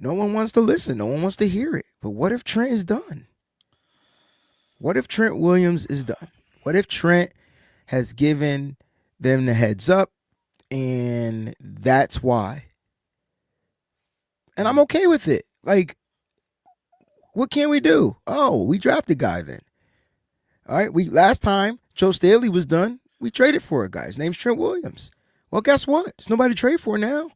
No one wants to listen. No one wants to hear it. But what if Trent is done? What if Trent Williams is done? What if Trent has given them the heads up and that's why? And I'm okay with it. Like, what can we do? Oh, we drafted a guy then. All right, last time Joe Staley was done, we traded for a guy. His name's Trent Williams. Well, guess what? There's nobody to trade for now.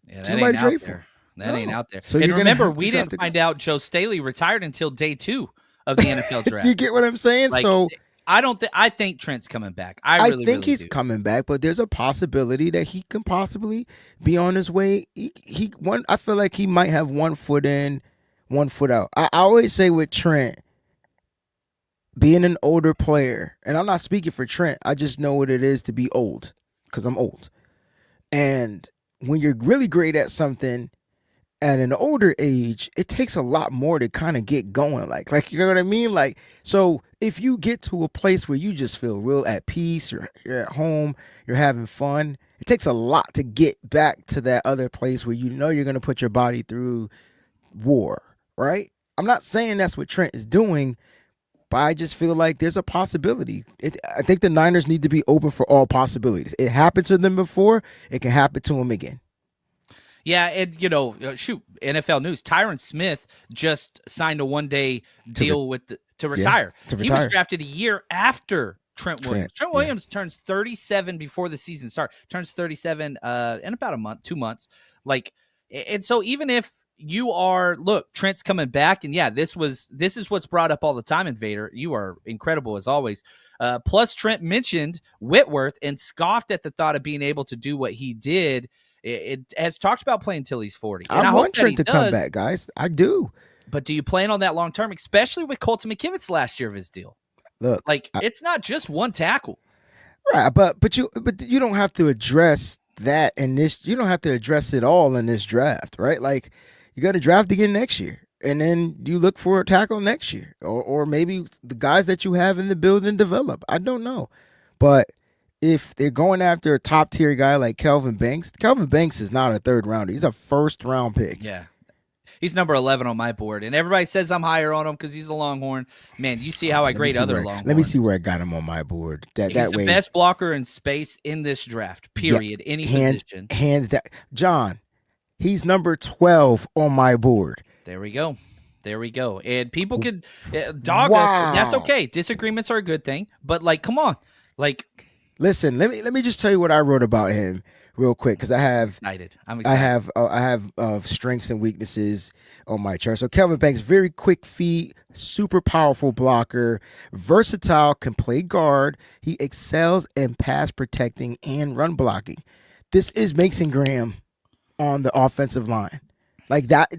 Yeah, that ain't out there. That ain't out there. So and remember, we didn't find out Joe Staley retired until day 2 of the NFL draft. You get what I'm saying? Like, so I think Trent's coming back. I think he's coming back, but there's a possibility that he can possibly be on his way. I feel like he might have 1 foot in, 1 foot out. I always say with Trent, being an older player, and I'm not speaking for Trent, I just know what it is to be old because I'm old. And when you're really great at something, at an older age, it takes a lot more to kind of get going. Like you know what I mean? Like, so if you get to a place where you just feel real at peace, you're at home, you're having fun, it takes a lot to get back to that other place where you know you're gonna put your body through war, right? I'm not saying that's what Trent is doing, but I just feel like there's a possibility. I think the Niners need to be open for all possibilities. It happened to them before. It can happen to them again. Yeah, and shoot, NFL news. Tyron Smith just signed a one-day deal to retire. He was drafted a year after Trent Williams. Trent Williams turns 37 before the season starts. Turns 37 in about a month, 2 months. And so even if you are, look, Trent's coming back, and yeah, this is what's brought up all the time, Invader. You are incredible as always. Plus, Trent mentioned Whitworth and scoffed at the thought of being able to do what he did. It has talked about playing till he's 40. And I want Trent to come back, guys. I do. But do you plan on that long term, especially with Colton McKivitz last year of his deal? Look, it's not just one tackle, right? But you don't have to address that in this. You don't have to address it all in this draft, right? Like, you got to draft again next year, and then you look for a tackle next year, or maybe the guys that you have in the building develop. I don't know, but if they're going after a top tier guy like Kelvin Banks is not a third rounder. He's a first round pick. Yeah. He's number 11 on my board, and everybody says I'm higher on him because he's a Longhorn. Man, you see how I grade other Longhorns. Let me see where I got him on my board. He's the best blocker in space in this draft, period. Yeah, any position. Hands down. John, he's number 12 on my board. There we go. And people could dog us. That's okay. Disagreements are a good thing, but come on. Listen, let me just tell you what I wrote about him real quick, because I'm excited. I have strengths and weaknesses on my chart. So Kelvin Banks, very quick feet, super powerful blocker, versatile, can play guard. He excels in pass protecting and run blocking. This is Mason Graham on the offensive line. Like that,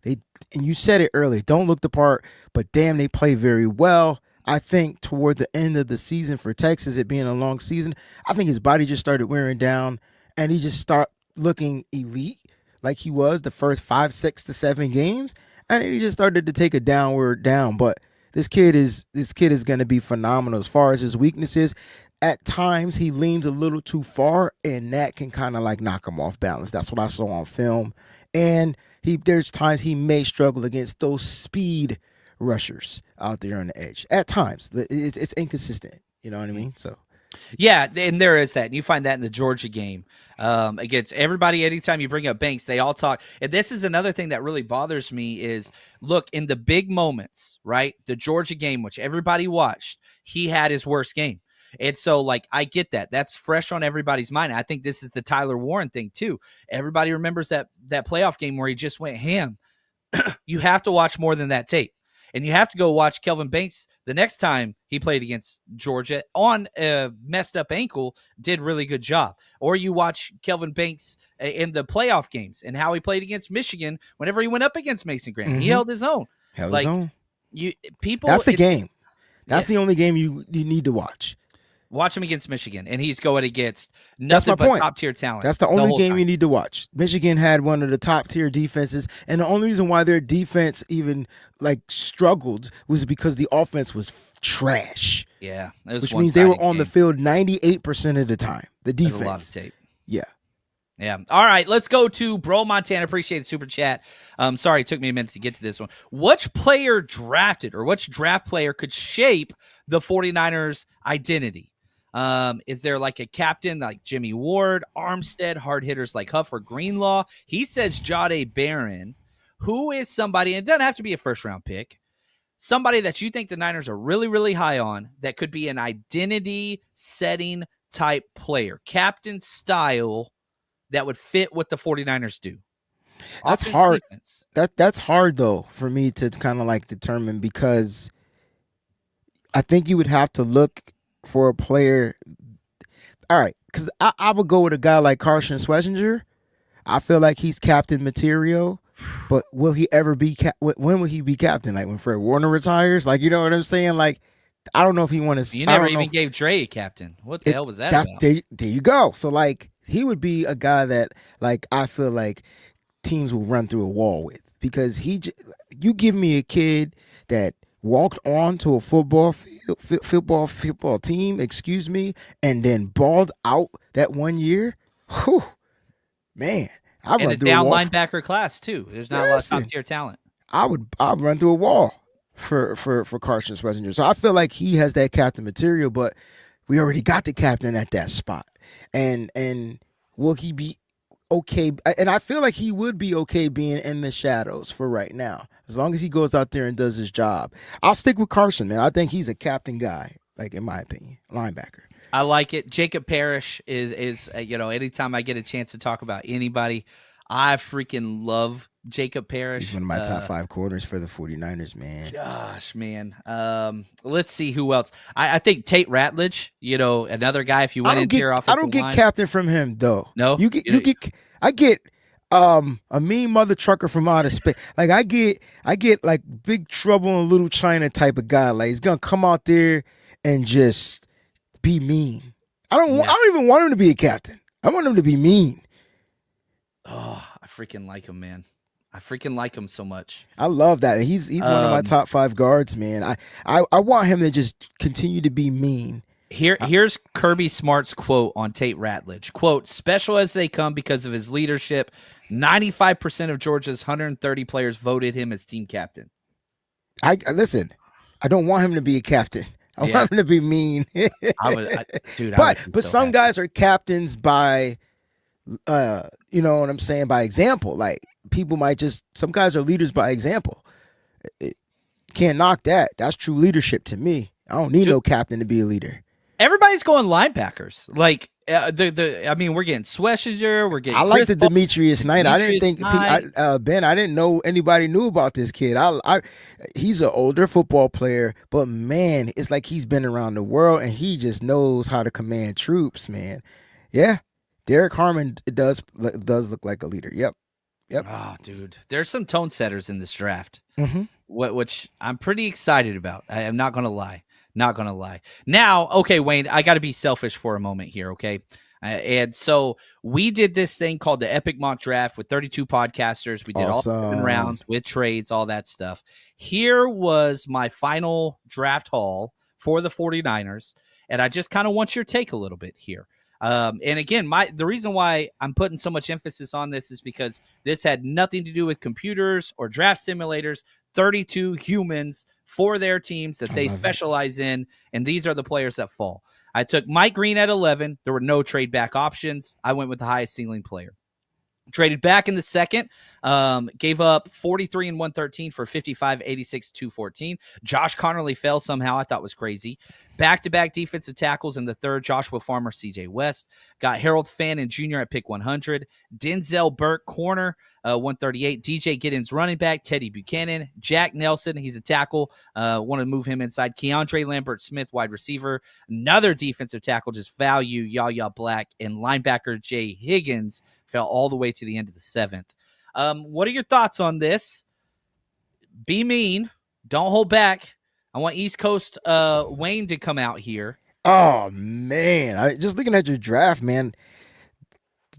and you said it earlier, don't look the part, but damn, they play very well. I think toward the end of the season for Texas, it being a long season, I think his body just started wearing down, and he just started looking elite like he was the first 5, 6 to 7 games, and then he just started to take a downward down. But this kid is going to be phenomenal as far as his weaknesses. At times, he leans a little too far, and that can kind of knock him off balance. That's what I saw on film. And there's times he may struggle against those speed rushers out there on the edge. At times, it's inconsistent. You know what I mean? So. Yeah, and there is that. And you find that in the Georgia game against everybody. Anytime you bring up Banks, they all talk. And this is another thing that really bothers me is, look, in the big moments, right? The Georgia game, which everybody watched, he had his worst game. And so, I get that. That's fresh on everybody's mind. I think this is the Tyler Warren thing, too. Everybody remembers that playoff game where he just went ham. You have to watch more than that tape. And you have to go watch Kelvin Banks the next time he played against Georgia on a messed up ankle, did really good job. Or you watch Kelvin Banks in the playoff games and how he played against Michigan whenever he went up against Mason Graham. Mm-hmm. He held his own. His own. That's the game. That's the only game you need to watch. Watch him against Michigan, and he's going against nothing but top-tier talent. That's the only game you need to watch. Michigan had one of the top-tier defenses, and the only reason why their defense even struggled was because the offense was trash. Yeah. Which means they were on the field 98% of the time. The defense. That's a lot of tape. Yeah. Yeah. All right, let's go to Bro Montana. Appreciate the super chat. Sorry, it took me a minute to get to this one. Which player drafted, or which draft player could shape the 49ers' identity? Is there a captain like Jimmy Ward, Armstead, hard hitters like Huff or Greenlaw? He says Jahdae Barron. Who is somebody, and it doesn't have to be a first-round pick, somebody that you think the Niners are really, really high on that could be an identity-setting type player, captain style, that would fit what the 49ers do? That's hard. That's hard, though, for me to kind of determine, because I think you would have to look for a player. All right, because I would go with a guy like Carson Schlesinger. I feel like he's captain material, but will he ever be when will he be captain? When Fred Warner retires? You know what I'm saying? I don't know if he wants to. You never even gave Dre a captain. What the hell was that about? There you go. So he would be a guy that I feel like teams will run through a wall with, because you give me a kid that walked on to a football team, excuse me, and then balled out that 1 year. Whew, man, I And run a through a down wall. linebacker class too. There's not a lot of top tier talent. I'd run through a wall for Carson Swessinger. So I feel like he has that captain material, but we already got the captain at that spot. And will he be okay? And I feel like he would be okay being in the shadows for right now, as long as he goes out there and does his job. I'll stick with Carson, man. I think he's a captain guy, like, in my opinion, linebacker. I like it. Jacob Parrish is anytime I get a chance to talk about anybody, I freaking love Jacob Parrish. He's one of my top 5 corners for the 49ers, man. Gosh, man. Let's see who else. I think Tate Ratledge, another guy. If you went into your offensive line, I don't get captain from him though. No, I get a mean mother trucker from outer space. Like I get like Big Trouble in Little China type of guy. Like he's gonna come out there and just be mean. I don't even want him to be a captain. I want him to be mean. Oh, I freaking like him, man. I freaking like him so much. I love that. He's one of my top 5 guards, man. I want him to just continue to be mean. Here's Kirby Smart's quote on Tate Ratledge. Quote, special as they come because of his leadership. 95% of Georgia's 130 players voted him as team captain. Listen, I don't want him to be a captain. I want him to be mean. But some guys are captains by, you know what I'm saying, by example. Like people might some guys are leaders by example. Can't knock that. That's true leadership to me. I don't need no captain to be a leader. Everybody's going linebackers. Like we're getting Swessinger. We're getting. I like the Demetrius Knight. I didn't think Ben. I didn't know anybody knew about this kid. He's an older football player, but man, it's like he's been around the world and he just knows how to command troops, man. Yeah, Derek Harmon does look like a leader. Yep. Oh, dude, there's some tone setters in this draft, which I'm pretty excited about. I am not gonna lie. Not going to lie. Now, okay, Wayne, I got to be selfish for a moment here, okay? And so we did this thing called the Epic Mock Draft with 32 podcasters. We did all 7 rounds with trades, all that stuff. Here was my final draft haul for the 49ers, and I just kind of want your take a little bit here. And again, the reason why I'm putting so much emphasis on this is because this had nothing to do with computers or draft simulators. 32 humans for their teams that they specialize in, and these are the players that fall. I took Mike Green at 11. There were no trade back options. I went with the highest ceiling player. Traded back in the second, gave up 43 and 113 for 55, 86, 214. Josh Connerly fell somehow. I thought was crazy. Back-to-back defensive tackles in the third, Joshua Farmer, CJ West. Got Harold Fannin Jr. at pick 100. Denzel Burke, corner, 138. DJ Giddens, running back. Teddy Buchanan. Jack Nelson, he's a tackle. Want to move him inside. Keandre Lambert-Smith, wide receiver. Another defensive tackle, just value, Yahya Black. And linebacker Jay Higgins fell all the way to the end of the 7th. What are your thoughts on this? Be mean. Don't hold back. I want East Coast Wayne to come out here. Oh, man. Just looking at your draft, man,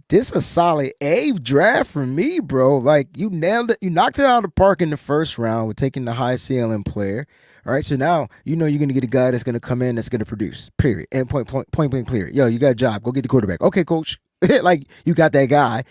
this is a solid A draft for me, bro. Like, you nailed it. You knocked it out of the park in the first round with taking the high ceiling player. All right, so now you know you're going to get a guy that's going to come in that's going to produce, period. And point blank, period. Yo, you got a job. Go get the quarterback. Okay, coach. Like, you got that guy.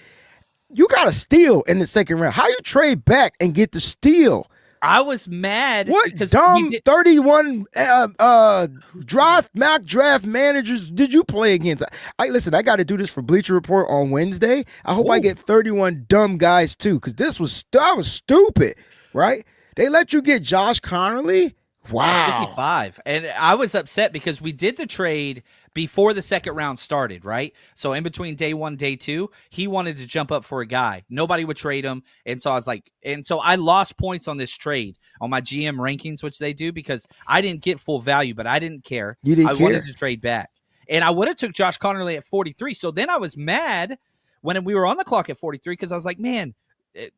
You got a steal in the second round. How you trade back and get the steal? I was mad. What dumb 31 mock draft managers did you play against? Listen, I got to do this for Bleacher Report on Wednesday. I hope I get 31 dumb guys too, because that was stupid, right? They let you get Josh Connerly? Wow. 55. And I was upset because we did the trade before the second round started, right? So in between day 1, day 2, he wanted to jump up for a guy. Nobody would trade him. And so I was like, I lost points on this trade on my GM rankings, which they do, because I didn't get full value, but I didn't care. You didn't care? I wanted to trade back. And I would have took Josh Connerly at 43. So then I was mad when we were on the clock at 43 because I was like, man,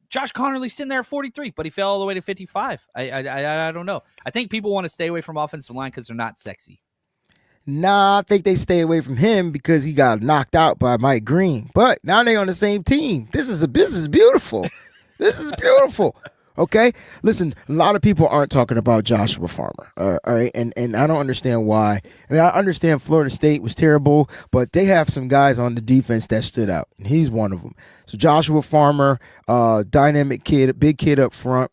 Josh Connerly's sitting there at 43, but he fell all the way to 55. I don't know. I think people want to stay away from offensive line because they're not sexy. Nah, I think they stay away from him because he got knocked out by Mike Green. But now they on the same team. This is beautiful. This is beautiful. Okay, listen. A lot of people aren't talking about Joshua Farmer. All right, and I don't understand why. I mean, I understand Florida State was terrible, but they have some guys on the defense that stood out, and he's one of them. So Joshua Farmer, dynamic kid, big kid up front.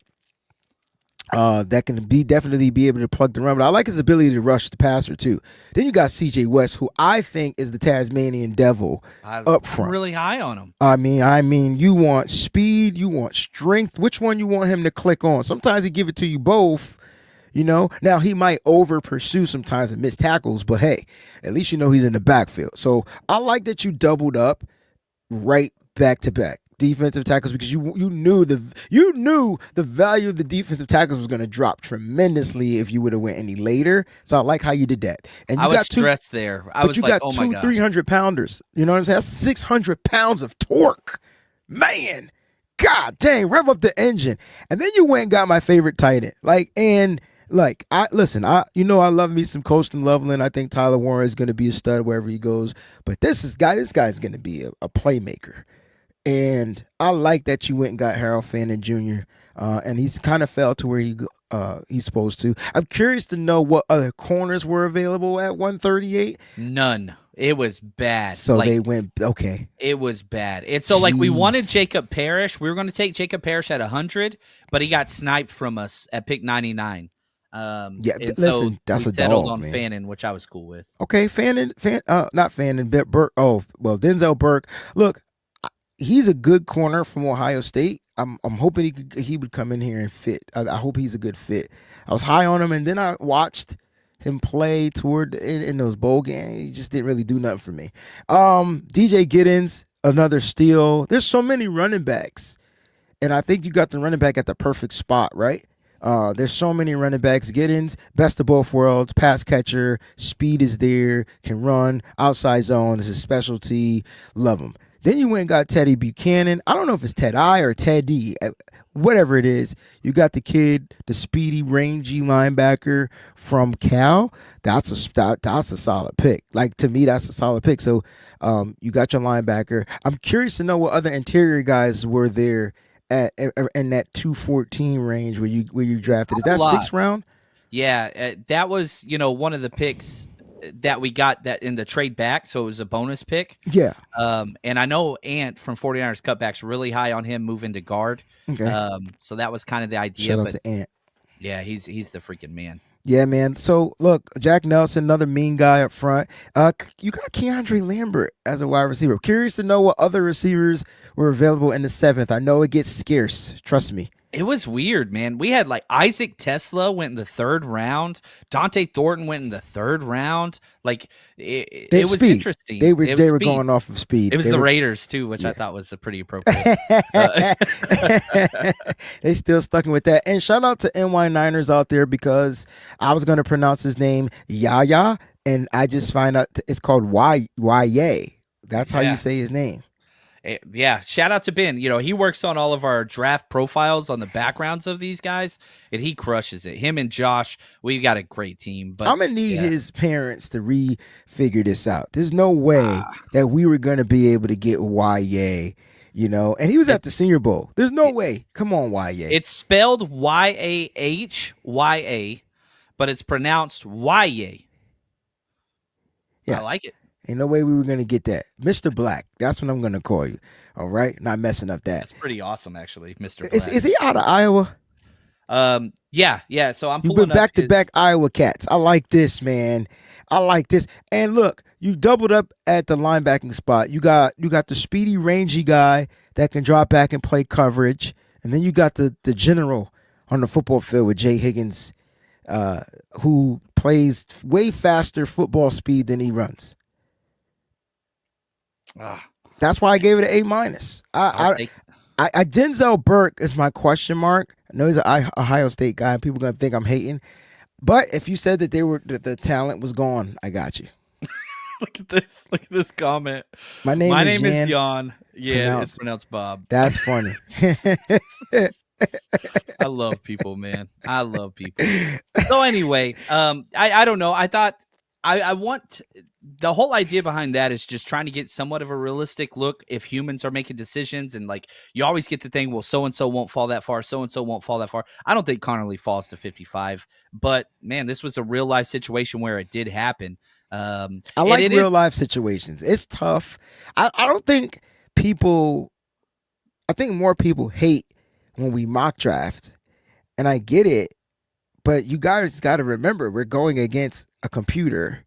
That can definitely be able to plug the run, but I like his ability to rush the passer too. Then you got C.J. West, who I think is the Tasmanian devil up front. I'm really high on him. I mean, you want speed, you want strength. Which one you want him to click on? Sometimes he give it to you both. Now he might over pursue sometimes and miss tackles, but hey, at least you know he's in the backfield. So I like that you doubled up right back to back defensive tackles because you knew the value of the defensive tackles was going to drop tremendously if you would have went any later. So I like how you did that. And you I was got stressed there. I was like, oh my god, 300 pounders. You know what I'm saying? That's 600 pounds of torque, man. God dang, rev up the engine. And then you went and got my favorite tight end. I love me some Colston Loveland. I think Tyler Warren is going to be a stud wherever he goes. But this guy's going to be a playmaker. And I like that you went and got Harold Fannin Jr. And he's kind of fell to where he's supposed to. I'm curious to know what other corners were available at 138. None. It was bad. So they went okay. It was bad. It's so we wanted Jacob Parrish. We were going to take Jacob Parrish at 100, but he got sniped from us at pick 99. Listen, that's we a settled dog, on man. Fannin, which I was cool with. Okay, not Fannin, Burke. Oh, well, Denzel Burke. Look, he's a good corner from Ohio State. I'm hoping he would come in here and fit. I hope he's a good fit. I was high on him, and then I watched him play in those bowl games. He just didn't really do nothing for me. DJ Giddens, another steal. There's so many running backs, and I think you got the running back at the perfect spot, right? There's so many running backs. Giddens, best of both worlds, pass catcher, speed is there, can run, outside zone is his specialty. Love him. Then you went and got Teddy Buchanan. I don't know if it's Ted I or Teddy, whatever it is. You got the kid, the speedy, rangy linebacker from Cal. That's a solid pick. Like, to me, that's a solid pick. So you got your linebacker. I'm curious to know what other interior guys were there in that 214 range where you drafted. Is that 6th round? Yeah, that was one of the picks that we got that in the trade back, so it was a bonus pick. Yeah. And I know Ant from 49ers Cutbacks really high on him moving to guard. Okay. So that was kind of the idea. Shout out to Ant. Yeah, he's the freaking man. Yeah, man. So look, Jack Nelson, another mean guy up front. You got Keandre Lambert as a wide receiver. Curious to know what other receivers were available in the 7th. I know it gets scarce. Trust me. It was weird, man. We had Isaac Tesla went in the 3rd round. Dante Thornton went in the 3rd round. It was interesting. They were going off of speed. It was the Raiders too, which I thought was pretty appropriate. They still stuck with that. And shout out to NY Niners out there because I was going to pronounce his name Yaya, and I just find out it's called YA. That's how you say his name. Yeah, shout out to Ben. He works on all of our draft profiles on the backgrounds of these guys, and he crushes it. Him and Josh, we've got a great team. But I'm gonna need his parents to refigure this out. There's no way that we were gonna be able to get YA, and he was at the Senior Bowl. There's no way. Come on, YA. It's spelled YAHYA, but it's pronounced YA. Yeah. I like it. Ain't no way we were going to get that. Mr. Black. That's what I'm going to call you. All right? Not messing up that. That's pretty awesome, actually, Mr. Black. Is he out of Iowa? Yeah. So I'm You've been back-to-back Iowa Cats. I like this, man. I like this. And look, you doubled up at the linebacking spot. You got the speedy, rangy guy that can drop back and play coverage. And then you got the general on the football field with Jay Higgins, who plays way faster football speed than he runs. That's why I gave it an A-. Denzel Burke is my question mark. I know he's an Ohio State guy, and people are gonna think I'm hating. But if you said that the talent was gone, I got you. Look at this! Look at this comment. My name is Jan. Yeah, it's pronounced Bob. That's funny. I love people, man. I love people. So anyway, I don't know. I thought I want the whole idea behind that is just trying to get somewhat of a realistic look if humans are making decisions, and like you always get the thing, well, so and so won't fall that far, so and so won't fall that far. I don't think Connerly falls to 55, but man, this was a real life situation where it did happen. I like real life situations. It's tough. I don't think people. I think more people hate when we mock draft, and I get it. But you guys got to remember, we're going against a computer,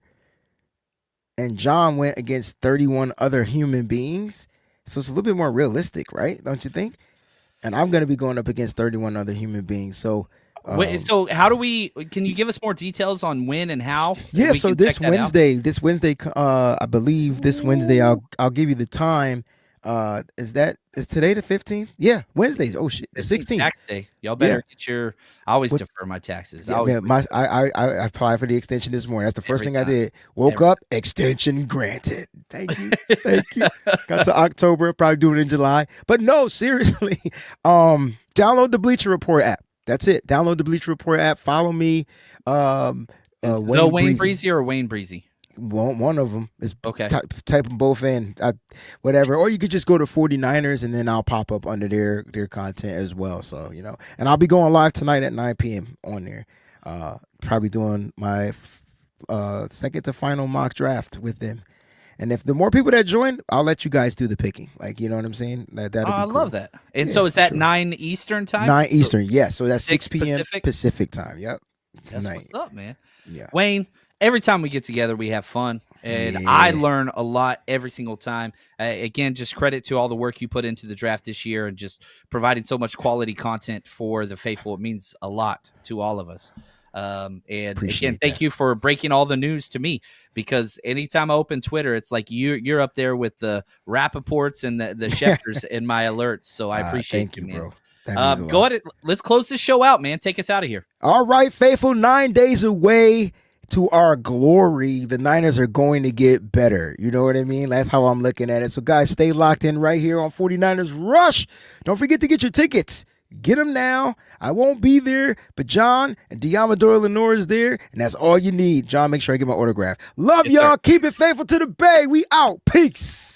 and John went against 31 other human beings. So it's a little bit more realistic, right? Don't you think? And I'm going to be going up against 31 other human beings. So, so how do we? Can you give us more details on when and how? Yeah. So this Wednesday, I believe this Wednesday, I'll give you the time. Is today the 15th? Yeah, Wednesdays. Oh shit, the 16th. Tax day. Y'all better get your. I always defer my taxes. Yeah, I applied for the extension this morning. That's the first thing I did. Woke up, extension granted. Thank you, thank you. Got to October, probably do it in July. But no, seriously, download the Bleacher Report app. That's it. Download the Bleacher Report app. Follow me. Wayne Breezy or Wayne Breezy? One of them is okay. Type them both in, whatever. Or you could just go to 49ers and then I'll pop up under their content as well. So, and I'll be going live tonight at 9 p.m. on there. Probably doing my second to final mock draft with them. And if the more people that join, I'll let you guys do the picking. Like, you know what I'm saying? That'd be cool. I love that. And so is that 9 Eastern time? 9 Eastern, yes. So that's 6 p.m. Pacific time. Yep. That's what's up, man. Yeah. Wayne, every time we get together, we have fun. And I learn a lot every single time. Again, just credit to all the work you put into the draft this year and just providing so much quality content for the faithful. It means a lot to all of us. And Appreciate again, thank you for breaking all the news to me, because anytime I open Twitter, it's like you're up there with the Rappaports and the Schefters in my alerts. So I appreciate you, man. Bro. Go ahead. Let's close this show out, man. Take us out of here. All right, faithful, 9 days away to our glory. The Niners are going to get better. You know what I mean? That's how I'm looking at it. So, guys, stay locked in right here on 49ers Rush. Don't forget to get your tickets. Get them now. I won't be there, but John and Diamador Lenore is there, and that's all you need. John, make sure I get my autograph. Love y'all. Sir. Keep it faithful to the Bay. We out. Peace.